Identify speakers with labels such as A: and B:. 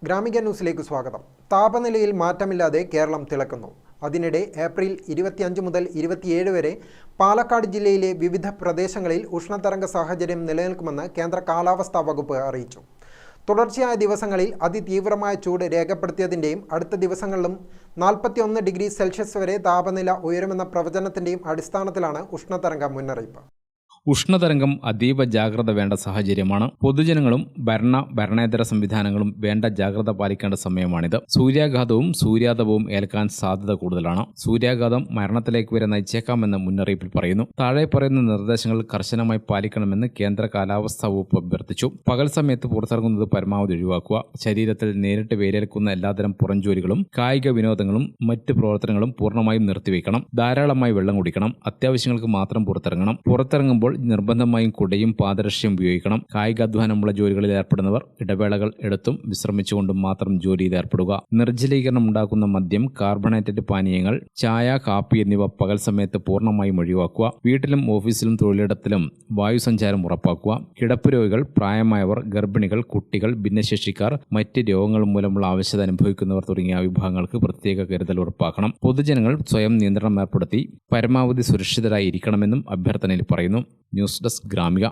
A: ഗ്രാമിക ന്യൂസിലേക്ക് സ്വാഗതം. താപനിലയിൽ മാറ്റമില്ലാതെ കേരളം തിളക്കുന്നു. അതിനിടെ ഏപ്രിൽ 25 മുതൽ 27 വരെ പാലക്കാട് ജില്ലയിലെ വിവിധ പ്രദേശങ്ങളിൽ ഉഷ്ണതരംഗ സാഹചര്യം നിലനിൽക്കുമെന്ന് കേന്ദ്ര കാലാവസ്ഥാ വകുപ്പ് അറിയിച്ചു. തുടർച്ചയായ ദിവസങ്ങളിൽ അതിതീവ്രമായ ചൂട് രേഖപ്പെടുത്തിയതിൻ്റെയും അടുത്ത ദിവസങ്ങളിലും 41 ഡിഗ്രി സെൽഷ്യസ് വരെ താപനില ഉയരുമെന്ന പ്രവചനത്തിൻ്റെയും അടിസ്ഥാനത്തിലാണ് ഉഷ്ണതരംഗ മുന്നറിയിപ്പ്.
B: ഉഷ്ണതരംഗം അതീവ ജാഗ്രത വേണ്ട സാഹചര്യമാണ്. പൊതുജനങ്ങളും ഭരണേതര സംവിധാനങ്ങളും വേണ്ട ജാഗ്രത പാലിക്കേണ്ട സമയമാണിത്. സൂര്യാഘാതവും സൂര്യാതപവും ഏൽക്കാൻ സാധ്യത കൂടുതലാണ്. സൂര്യാഘാതം മരണത്തിലേക്ക് വരെ നയിച്ചേക്കാമെന്ന് മുന്നറിയിപ്പിൽ പറയുന്നു. താഴെ പറയുന്ന നിർദ്ദേശങ്ങൾ കർശനമായി പാലിക്കണമെന്ന് കേന്ദ്ര കാലാവസ്ഥാ വകുപ്പ് അഭ്യർത്ഥിച്ചു. പകൽ സമയത്ത് പുറത്തിറങ്ങുന്നത് പരമാവധി ഒഴിവാക്കുക. ശരീരത്തിൽ നേരിട്ട് വേരേൽക്കുന്ന എല്ലാതരം പുറംജോലികളും കായിക വിനോദങ്ങളും മറ്റ് പ്രവർത്തനങ്ങളും പൂർണ്ണമായും നിർത്തിവെക്കണം. ധാരാളമായി വെള്ളം കുടിക്കണം. അത്യാവശ്യങ്ങൾക്ക് മാത്രം പുറത്തിറങ്ങണം. പുറത്തിറങ്ങുമ്പോൾ നിർബന്ധമായും കുടയും പാദരക്ഷയും ഉപയോഗിക്കണം. കായികാധ്വാനമുള്ള ജോലികളിൽ ഏർപ്പെടുന്നവർ ഇടവേളകൾ എടുത്തും വിശ്രമിച്ചുകൊണ്ടും മാത്രം ജോലിയിൽ ഏർപ്പെടുക. നിർജ്ജലീകരണം ഉണ്ടാക്കുന്ന മദ്യം, കാർബണേറ്റഡ് പാനീയങ്ങൾ, ചായ, കാപ്പി എന്നിവ പകൽ സമയത്ത് പൂർണ്ണമായും ഒഴിവാക്കുക. വീട്ടിലും ഓഫീസിലും തൊഴിലിടത്തിലും വായുസഞ്ചാരം ഉറപ്പാക്കുക. കിടപ്പ് രോഗികൾ, പ്രായമായവർ, ഗർഭിണികൾ, കുട്ടികൾ, ഭിന്നശേഷിക്കാർ, മറ്റ് രോഗങ്ങൾ മൂലമുള്ള ആവശ്യത അനുഭവിക്കുന്നവർ തുടങ്ങിയ വിഭാഗങ്ങൾക്ക് പ്രത്യേക കരുതൽ ഉറപ്പാക്കണം. പൊതുജനങ്ങൾ സ്വയം നിയന്ത്രണം ഏർപ്പെടുത്തി പരമാവധി സുരക്ഷിതരായി ഇരിക്കണമെന്നും അഭ്യർത്ഥനയിൽ പറയുന്നു. News desk Gramika.